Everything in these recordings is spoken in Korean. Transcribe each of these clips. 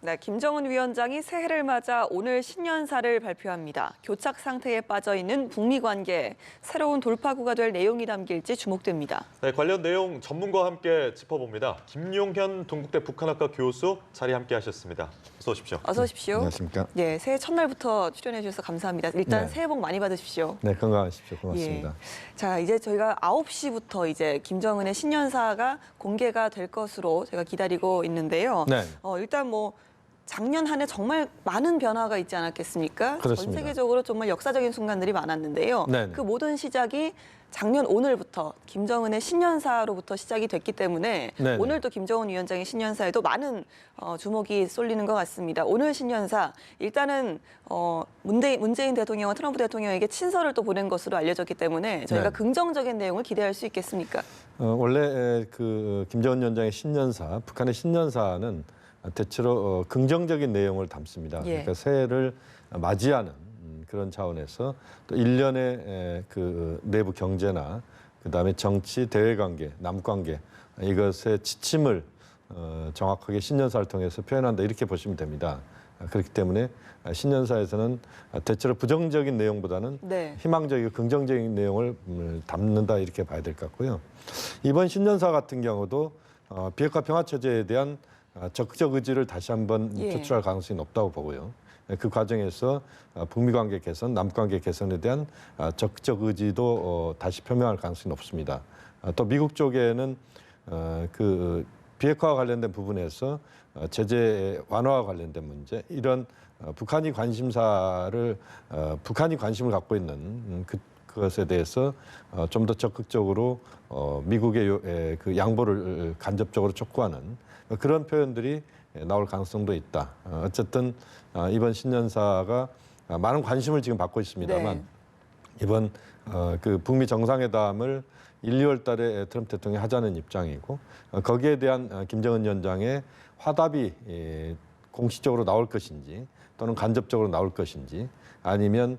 네, 김정은 위원장이 새해를 맞아 오늘 신년사를 발표합니다. 교착 상태에 빠져 있는 북미 관계, 새로운 돌파구가 될 내용이 담길지 주목됩니다. 네, 관련 내용 전문가와 함께 짚어봅니다. 김용현 동국대 북한학과 교수 자리 함께하셨습니다. 어서 오십시오. 어서 오십시오. 안녕하십니까. 네, 새해 첫날부터 출연해 주셔서 감사합니다. 일단 네. 새해 복 많이 받으십시오. 네, 건강하십시오. 고맙습니다. 예. 자, 이제 저희가 9시부터 이제 김정은의 신년사가 공개가 될 것으로 제가 기다리고 있는데요. 네. 일단 뭐 작년 한 해 정말 많은 변화가 있지 않았겠습니까? 그렇습니다. 전 세계적으로 정말 역사적인 순간들이 많았는데요. 네네. 그 모든 시작이 작년 오늘부터 김정은의 신년사로부터 시작이 됐기 때문에 네네. 오늘 또 김정은 위원장의 신년사에도 많은 주목이 쏠리는 것 같습니다. 오늘 신년사 일단은 문재인 대통령과 트럼프 대통령에게 친서를 또 보낸 것으로 알려졌기 때문에 저희가 네. 긍정적인 내용을 기대할 수 있겠습니까? 원래 그 김정은 위원장의 신년사, 북한의 신년사는 대체로 긍정적인 내용을 담습니다. 예. 그러니까 새해를 맞이하는 그런 차원에서 또 일련의 그 내부 경제나 그다음에 정치, 대외관계, 남관계 이것의 지침을 정확하게 신년사를 통해서 표현한다 이렇게 보시면 됩니다. 그렇기 때문에 신년사에서는 대체로 부정적인 내용보다는 네. 희망적이고 긍정적인 내용을 담는다 이렇게 봐야 될 것 같고요. 이번 신년사 같은 경우도 비핵화 평화 체제에 대한 적극적 의지를 다시 한번 예. 표출할 가능성이 높다고 보고요. 그 과정에서 북미 관계 개선, 남관계 개선에 대한 적극적 의지도 다시 표명할 가능성이 높습니다. 또 미국 쪽에는 그 비핵화와 관련된 부분에서 제재 완화와 관련된 문제, 이런 북한이 관심을 갖고 있는 그것에 대해서 좀 더 적극적으로 미국의 그 양보를 간접적으로 촉구하는 그런 표현들이 나올 가능성도 있다. 어쨌든 이번 신년사가 많은 관심을 지금 받고 있습니다만 네. 이번 그 북미 정상회담을 1, 2월 달에 트럼프 대통령이 하자는 입장이고 거기에 대한 김정은 위원장의 화답이 공식적으로 나올 것인지 또는 간접적으로 나올 것인지 아니면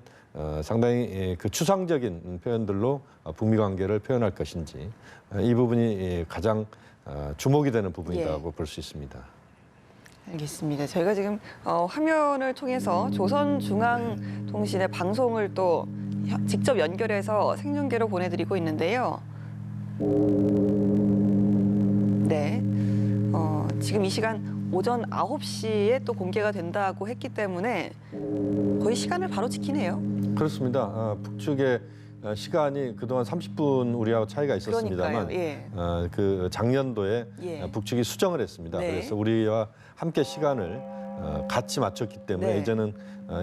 상당히 그 추상적인 표현들로 북미 관계를 표현할 것인지 이 부분이 가장 주목이 되는 부분이라고 볼 수 있습니다. 알겠습니다. 저희가 지금 화면을 통해서 조선중앙통신의 방송을 또 직접 연결해서 생중계로 보내드리고 있는데요. 네, 지금 이 시간 오전 9시에 또 공개가 된다고 했기 때문에 거의 시간을 바로 지키네요. 그렇습니다. 북측의 시간이 그동안 30분 우리하고 차이가 있었습니다만 그러니까요. 예. 그 작년도에 예. 북측이 수정을 했습니다. 네. 그래서 우리와 함께 시간을 같이 맞췄기 때문에 네. 이제는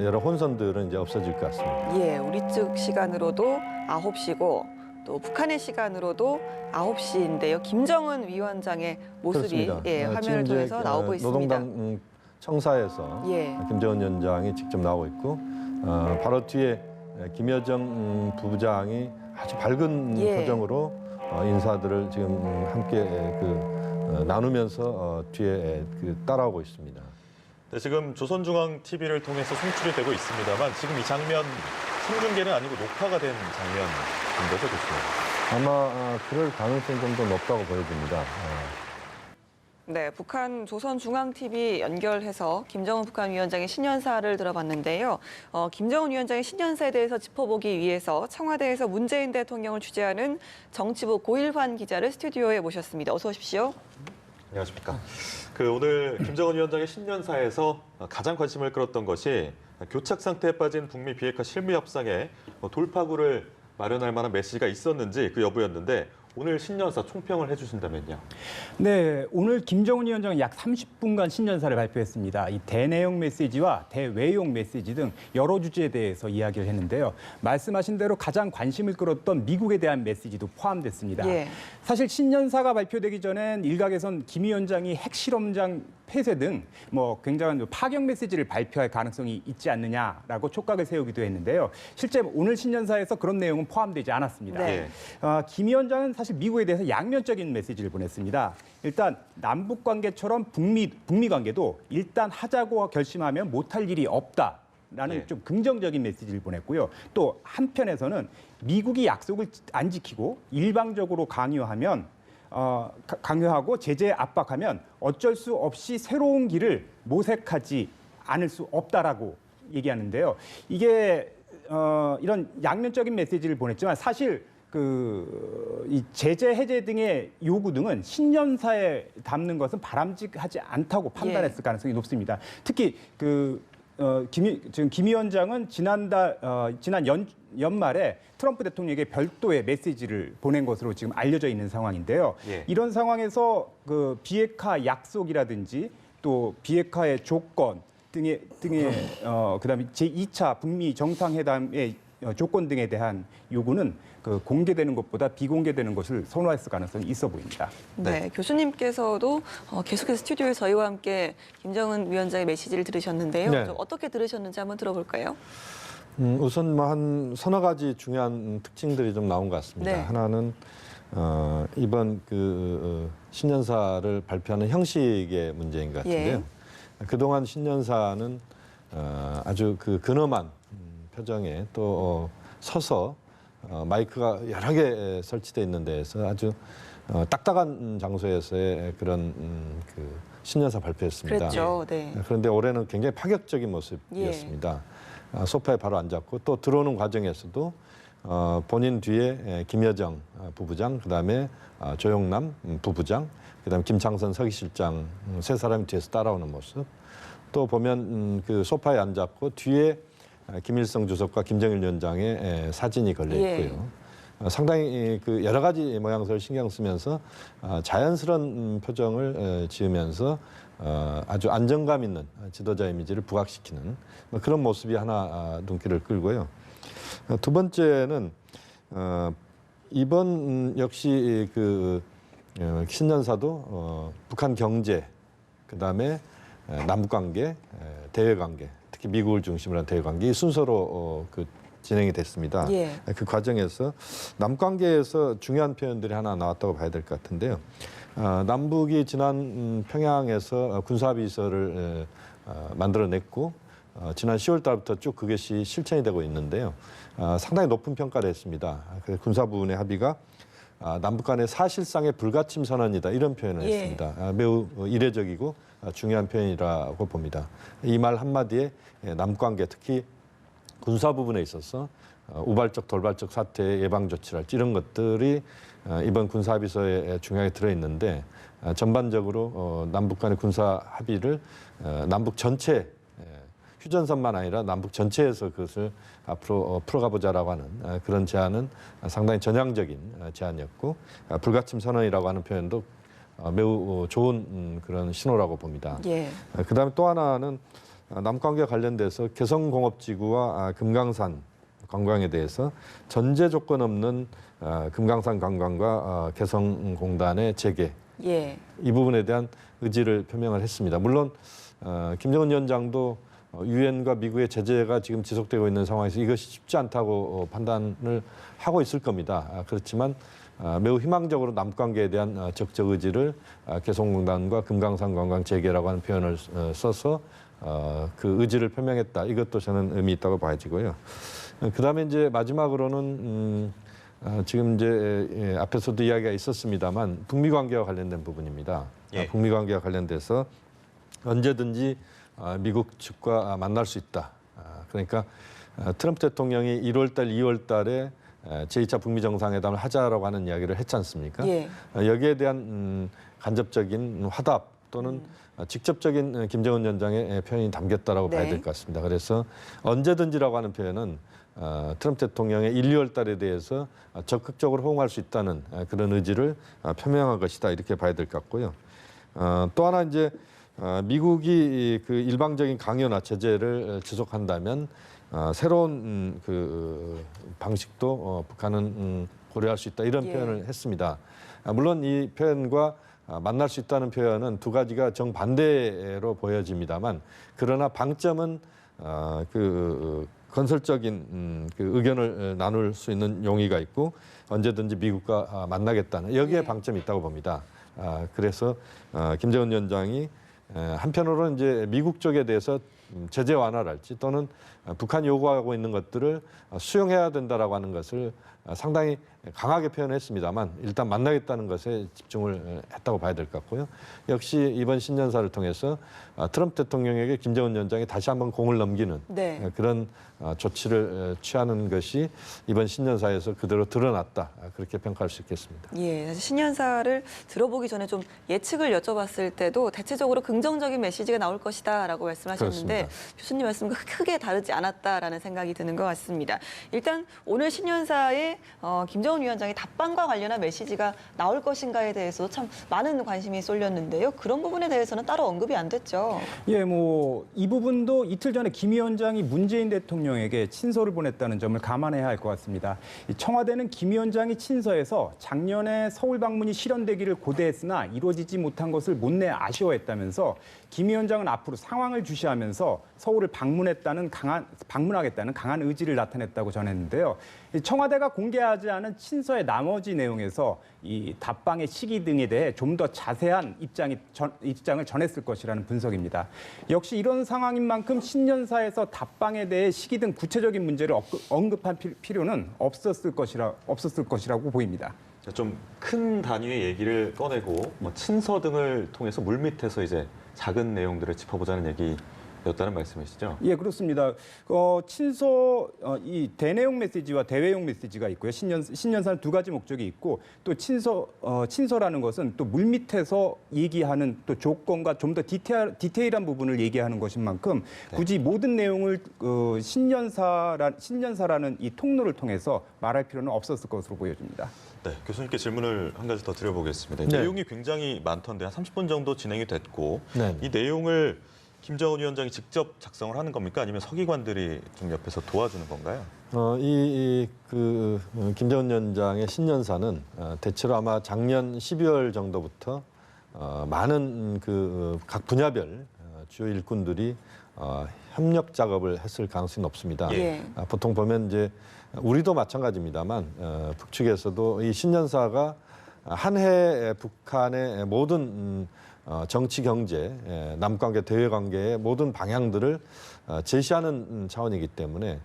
여러 혼선들은 이제 없어질 것 같습니다. 예, 우리 측 시간으로도 9시고 또 북한의 시간으로도 9시인데요. 김정은 위원장의 모습이 그렇습니다. 예, 화면을 지금 이제 통해서 나오고 있습니다. 노동당 청사에서 예. 김정은 위원장이 직접 나오고 있고 바로 뒤에 김여정 부부장이 아주 밝은 예. 표정으로 인사들을 지금 함께 나누면서 뒤에 따라오고 있습니다. 네, 지금 조선중앙TV를 통해서 송출이 되고 있습니다만 지금 이 장면 생중계는 아니고 녹화가 된 장면인데도 좋습니다. 아마 그럴 가능성이 좀 더 높다고 보여집니다. 네, 북한 조선중앙TV 연결해서 김정은 북한 위원장의 신년사를 들어봤는데요. 김정은 위원장의 신년사에 대해서 짚어보기 위해서 청와대에서 문재인 대통령을 취재하는 정치부 고일환 기자를 스튜디오에 모셨습니다. 어서 오십시오. 안녕하십니까. 오늘 김정은 위원장의 신년사에서 가장 관심을 끌었던 것이 교착 상태에 빠진 북미 비핵화 실무 협상에 돌파구를 마련할 만한 메시지가 있었는지 그 여부였는데 오늘 신년사 총평을 해주신다면요. 네, 오늘 김정은 위원장은 약 30분간 신년사를 발표했습니다. 이 대내용 메시지와 대외용 메시지 등 여러 주제에 대해서 이야기를 했는데요. 말씀하신 대로 가장 관심을 끌었던 미국에 대한 메시지도 포함됐습니다. 예. 사실 신년사가 발표되기 전엔 일각에선 김 위원장이 핵실험장 폐쇄 등 굉장한 파격 메시지를 발표할 가능성이 있지 않느냐라고 촉각을 세우기도 했는데요. 실제 오늘 신년사에서 그런 내용은 포함되지 않았습니다. 네. 김 위원장은 사실 미국에 대해서 양면적인 메시지를 보냈습니다. 일단 남북 관계처럼 북미 관계도 일단 하자고 결심하면 못할 일이 없다라는 좀 긍정적인 메시지를 보냈고요. 또 한편에서는 미국이 약속을 안 지키고 일방적으로 강요하면 강요하고 제재 압박하면 어쩔 수 없이 새로운 길을 모색하지 않을 수 없다라고 얘기하는데요. 이게 이런 양면적인 메시지를 보냈지만 사실 이 제재 해제 등의 요구 등은 신년사에 담는 것은 바람직하지 않다고 판단했을 가능성이 높습니다. 특히 지금 김 위원장은 지난 연말에 트럼프 대통령에게 별도의 메시지를 보낸 것으로 지금 알려져 있는 상황인데요. 예. 이런 상황에서 비핵화 약속이라든지 또 비핵화의 조건 등의 그다음에 제2차 북미 정상회담의 조건 등에 대한 요구는 공개되는 것보다 비공개되는 것을 선호했을 가능성이 있어 보입니다. 네, 교수님께서도 계속해서 스튜디오에 저희와 함께 김정은 위원장의 메시지를 들으셨는데요. 네. 좀 어떻게 들으셨는지 한번 들어볼까요? 우선 한 서너 가지 중요한 특징들이 좀 나온 것 같습니다. 네. 하나는 이번 신년사를 발표하는 형식의 문제인 것 같은데요. 그동안 신년사는 아주 근엄한 표정에 또 서서 마이크가 여러 개 설치되어 있는 데에서 아주 딱딱한 장소에서의 그런 신년사 발표였습니다. 그랬죠. 네. 그런데 올해는 굉장히 파격적인 모습이었습니다. 소파에 바로 앉았고 또 들어오는 과정에서도 본인 뒤에 김여정 부부장, 그다음에 조영남 부부장, 그다음에 김창선 서기실장 세 사람이 뒤에서 따라오는 모습. 또 보면 소파에 앉았고 뒤에 김일성 주석과 김정일 위원장의 사진이 걸려 있고요. 상당히 여러 가지 모양새를 신경 쓰면서 자연스러운 표정을 지으면서 아주 안정감 있는 지도자 이미지를 부각시키는 그런 모습이 하나 눈길을 끌고요. 두 번째는 이번 역시 신년사도 북한 경제, 그다음에 남북 관계, 대외 관계, 특히 미국을 중심으로 한 대외 관계 이 순서로 진행이 됐습니다. 그 과정에서 남북 관계에서 중요한 표현들이 하나 나왔다고 봐야 될 것 같은데요. 남북이 지난 평양에서 군사합의서를 만들어냈고 지난 10월 달부터 쭉 그것이 실천이 되고 있는데요. 상당히 높은 평가를 했습니다. 그 군사 부분의 합의가 남북 간의 사실상의 불가침 선언이다 이런 표현을 했습니다. 매우 이례적이고 중요한 표현이라고 봅니다. 이 말 한마디에 남북 관계 특히 군사 부분에 있어서 우발적 돌발적 사태의 예방 조치랄지 이런 것들이 이번 군사 합의서에 중요하게 들어있는데 전반적으로 남북 간의 군사 합의를 남북 전체 휴전선만 아니라 남북 전체에서 그것을 앞으로 풀어가보자라고 하는 그런 제안은 상당히 전향적인 제안이었고 불가침 선언이라고 하는 표현도 매우 좋은 그런 신호라고 봅니다. 그다음에 또 하나는 남관계와 관련돼서 개성공업지구와 금강산 관광에 대해서 전제 조건 없는 금강산 관광과 개성공단의 재개 이 부분에 대한 의지를 표명을 했습니다. 물론 김정은 위원장도 유엔과 미국의 제재가 지금 지속되고 있는 상황에서 이것이 쉽지 않다고 판단을 하고 있을 겁니다. 그렇지만 매우 희망적으로 남관계에 대한 적적 의지를 개성공단과 금강산 관광 재개라고 하는 표현을 써서 그 의지를 표명했다. 이것도 저는 의미 있다고 봐지고요. 그다음에 이제 마지막으로는 지금 이제 앞에서도 이야기가 있었습니다만 북미 관계와 관련된 부분입니다. 북미 관계와 관련돼서 언제든지 미국 측과 만날 수 있다. 그러니까 트럼프 대통령이 1월 달, 2월 달에 제2차 북미 정상회담을 하자라고 하는 이야기를 했지 않습니까? 여기에 대한 간접적인 화답 또는 직접적인 김정은 위원장의 표현이 담겼다라고 봐야 될 것 같습니다. 그래서 언제든지라고 하는 표현은 트럼프 대통령의 1, 2월 달에 대해서 적극적으로 호응할 수 있다는 그런 의지를 표명한 것이다. 이렇게 봐야 될 것 같고요. 또 하나 이제 미국이 그 일방적인 강요나 제재를 지속한다면 새로운 그 방식도 북한은 고려할 수 있다 이런 표현을 했습니다. 물론 이 표현과 만날 수 있다는 표현은 두 가지가 정반대로 보여집니다만 그러나 방점은 그 건설적인 그 의견을 나눌 수 있는 용의가 있고 언제든지 미국과 만나겠다는 여기에 방점이 있다고 봅니다. 그래서 김정은 위원장이 한편으로는 이제 미국 쪽에 대해서 제재 완화랄지 또는 북한이 요구하고 있는 것들을 수용해야 된다라고 하는 것을 상당히 강하게 표현했습니다만 일단 만나겠다는 것에 집중을 했다고 봐야 될 것 같고요. 역시 이번 신년사를 통해서 트럼프 대통령에게 김정은 위원장이 다시 한번 공을 넘기는 네. 그런 조치를 취하는 것이 이번 신년사에서 그대로 드러났다. 그렇게 평가할 수 있겠습니다. 예, 사실 신년사를 들어보기 전에 좀 예측을 여쭤봤을 때도 대체적으로 긍정적인 메시지가 나올 것이다라고 말씀하셨는데 그렇습니다. 교수님 말씀과 크게 다르지 않았다라는 생각이 드는 것 같습니다. 일단 오늘 신년사에 김정은 위원장의 답방과 관련한 메시지가 나올 것인가에 대해서 참 많은 관심이 쏠렸는데요. 그런 부분에 대해서는 따로 언급이 안 됐죠. 예, 뭐 이 부분도 이틀 전에 김 위원장이 문재인 대통령에게 친서를 보냈다는 점을 감안해야 할 것 같습니다. 이 청와대는 김 위원장이 친서에서 작년에 서울 방문이 실현되기를 고대했으나 이루어지지 못한 것을 못내 아쉬워했다면서 김 위원장은 앞으로 상황을 주시하면서 서울을 방문하겠다는 강한 의지를 나타냈다고 전했는데요. 이 청와대가 공개하지 않은 친서의 나머지 내용에서 이 답방의 시기 등에 대해 좀 더 자세한 입장을 전했을 것이라는 분석입니다. 역시 이런 상황인 만큼 신년사에서 답방에 대해 시기 등 구체적인 문제를 언급할 필요는 없었을 것이라고 보입니다. 좀 큰 단위의 얘기를 꺼내고 뭐 친서 등을 통해서 물밑에서 이제 작은 내용들을 짚어보자는 얘기였다는 말씀이시죠? 예, 그렇습니다. 친서 이 대내용 메시지와 대외용 메시지가 있고요. 신년사는 두 가지 목적이 있고 또 친서라는 것은 또 물밑에서 얘기하는 또 조건과 좀 더 디테일한 부분을 얘기하는 것인 만큼 굳이 모든 내용을 신년사라는 이 통로를 통해서 말할 필요는 없었을 것으로 보여집니다. 네, 교수님께 질문을 한 가지 더 드려보겠습니다. 네. 내용이 굉장히 많던데 한 30분 정도 진행이 됐고 네. 이 내용을 김정은 위원장이 직접 작성을 하는 겁니까? 아니면 서기관들이 좀 옆에서 도와주는 건가요? 김정은 위원장의 신년사는 대체로 아마 작년 12월 정도부터 많은 각 분야별 주요 일꾼들이 협력 작업을 했을 가능성이 높습니다. 예. 보통 보면 이제 우리도 마찬가지입니다만 북측에서도 이 신년사가 한 해 북한의 모든 정치, 경제, 남관계, 대외관계의 모든 방향들을 제시하는 차원이기 때문에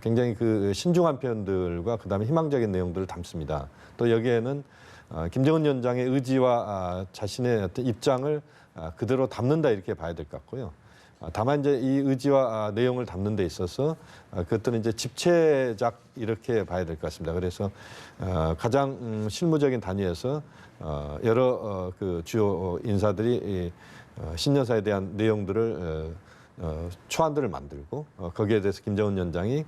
굉장히 그 신중한 표현들과 그다음에 희망적인 내용들을 담습니다. 또 여기에는 김정은 위원장의 의지와 자신의 어떤 입장을 그대로 담는다 이렇게 봐야 될 것 같고요. 다만 이제 이 의지와 내용을 담는 데 있어서 그것들은 이제 집체작 이렇게 봐야 될 것 같습니다. 그래서 가장 실무적인 단위에서 여러 그 주요 인사들이 신년사에 대한 내용들을 초안들을 만들고 거기에 대해서 김정은 위원장이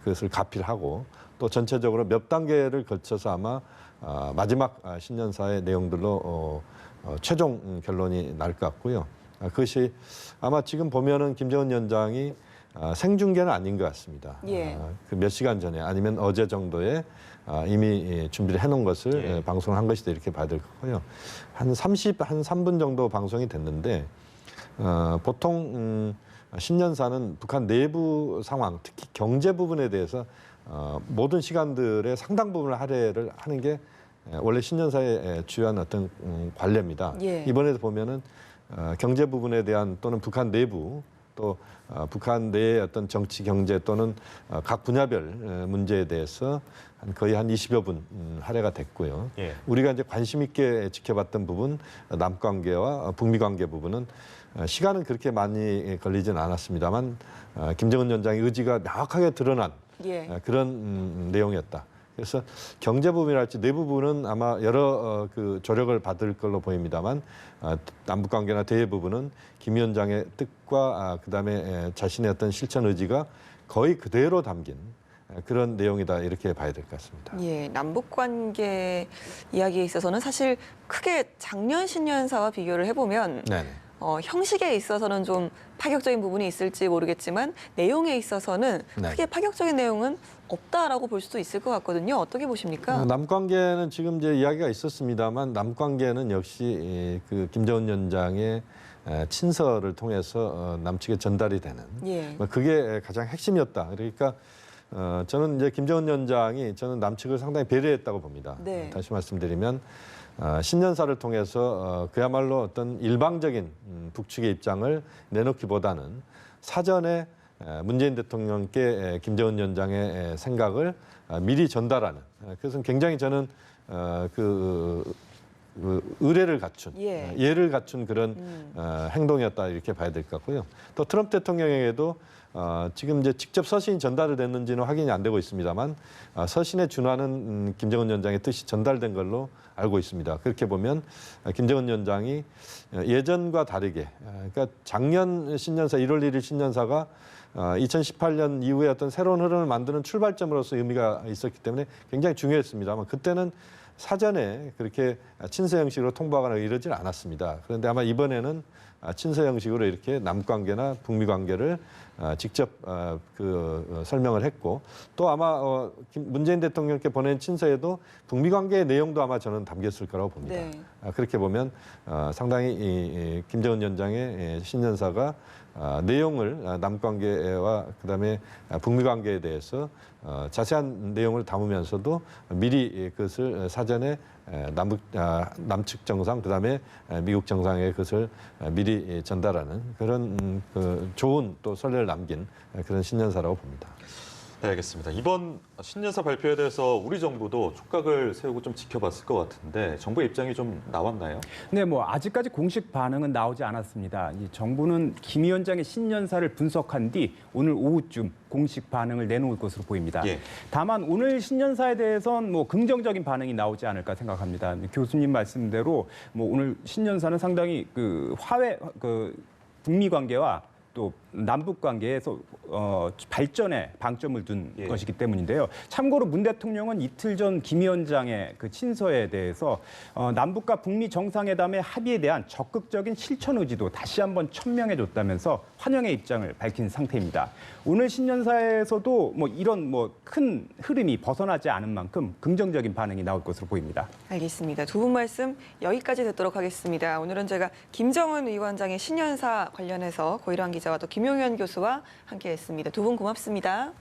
그것을 가필하고 또 전체적으로 몇 단계를 거쳐서 아마 마지막 신년사의 내용들로 최종 결론이 날 것 같고요. 그것이 아마 지금 보면은 김정은 위원장이 생중계는 아닌 것 같습니다. 예. 그 몇 시간 전에 아니면 어제 정도에 이미 준비를 해놓은 것을 예. 방송을 한 것이다 이렇게 봐야 될 것 같고요. 한 3분 정도 방송이 됐는데 보통 신년사는 북한 내부 상황, 특히 경제 부분에 대해서 모든 시간들의 상당 부분을 할애를 하는 게 원래 신년사의 주요한 어떤 관례입니다. 예. 이번에도 보면은 경제 부분에 대한 또는 북한 내부 또 북한 내의 어떤 정치, 경제 또는 각 분야별 문제에 대해서 거의 한 20여 분 할애가 됐고요. 예. 우리가 이제 관심 있게 지켜봤던 부분, 남관계와 북미 관계 부분은 시간은 그렇게 많이 걸리진 않았습니다만 김정은 위원장의 의지가 명확하게 드러난 예. 그런 내용이었다. 그래서 경제 부분이랄지 내부 부분은 아마 여러 그 조력을 받을 걸로 보입니다만 남북 관계나 대외 부분은 김 위원장의 뜻과 그다음에 자신의 어떤 실천 의지가 거의 그대로 담긴 그런 내용이다 이렇게 봐야 될 것 같습니다. 예, 남북 관계 이야기에 있어서는 사실 크게 작년 신년사와 비교를 해보면 네. 형식에 있어서는 좀 파격적인 부분이 있을지 모르겠지만 내용에 있어서는 네. 크게 파격적인 내용은 없다라고 볼 수도 있을 것 같거든요. 어떻게 보십니까? 남관계는 지금 이제 이야기가 있었습니다만 남관계는 역시 그 김정은 위원장의 친서를 통해서 남측에 전달이 되는 예. 그게 가장 핵심이었다. 그러니까 저는 이제 김정은 위원장이 저는 남측을 상당히 배려했다고 봅니다. 네. 다시 말씀드리면 신년사를 통해서 그야말로 어떤 일방적인 북측의 입장을 내놓기보다는 사전에 문재인 대통령께 김정은 위원장의 생각을 미리 전달하는 그것은 굉장히 저는 그 의례를 갖춘 예를 갖춘 그런 행동이었다 이렇게 봐야 될 것 같고요. 또 트럼프 대통령에게도 지금 이제 직접 서신이 전달이 됐는지는 확인이 안 되고 있습니다만 서신에 준하는 김정은 위원장의 뜻이 전달된 걸로 알고 있습니다. 그렇게 보면 김정은 위원장이 예전과 다르게 그러니까 작년 신년사 1월 1일 신년사가 2018년 이후에 어떤 새로운 흐름을 만드는 출발점으로서 의미가 있었기 때문에 굉장히 중요했습니다만 그때는 사전에 그렇게 친서 형식으로 통보하거나 이러질 않았습니다. 그런데 아마 이번에는 친서 형식으로 이렇게 남관계나 북미 관계를 직접 설명을 했고 또 아마 문재인 대통령께 보낸 친서에도 북미 관계의 내용도 아마 저는 담겼을 거라고 봅니다. 네. 그렇게 보면 상당히 김정은 위원장의 신년사가 내용을 남관계와 그다음에 북미 관계에 대해서 자세한 내용을 담으면서도 미리 그것을 사전에 남측 정상 그다음에 미국 정상에 그것을 미리 전달하는 그런 좋은 또 선례를 남긴 그런 신년사라고 봅니다. 네, 알겠습니다. 이번 신년사 발표에 대해서 우리 정부도 촉각을 세우고 좀 지켜봤을 것 같은데 정부의 입장이 좀 나왔나요? 네, 뭐 아직까지 공식 반응은 나오지 않았습니다. 이 정부는 김 위원장의 신년사를 분석한 뒤 오늘 오후쯤 공식 반응을 내놓을 것으로 보입니다. 예. 다만 오늘 신년사에 대해선 뭐 긍정적인 반응이 나오지 않을까 생각합니다. 교수님 말씀대로 뭐 오늘 신년사는 상당히 북미 관계와 또 남북 관계에서 발전에 방점을 둔 것이기 때문인데요. 참고로 문 대통령은 이틀 전 김 위원장의 그 친서에 대해서 남북과 북미 정상회담의 합의에 대한 적극적인 실천 의지도 다시 한번 천명해줬다면서 환영의 입장을 밝힌 상태입니다. 오늘 신년사에서도 뭐 이런 큰 흐름이 벗어나지 않은 만큼 긍정적인 반응이 나올 것으로 보입니다. 알겠습니다. 두 분 말씀 여기까지 듣도록 하겠습니다. 오늘은 제가 김정은 위원장의 신년사 관련해서 고일환 기자와 또 김용현 교수와 함께했습니다. 두 분 고맙습니다.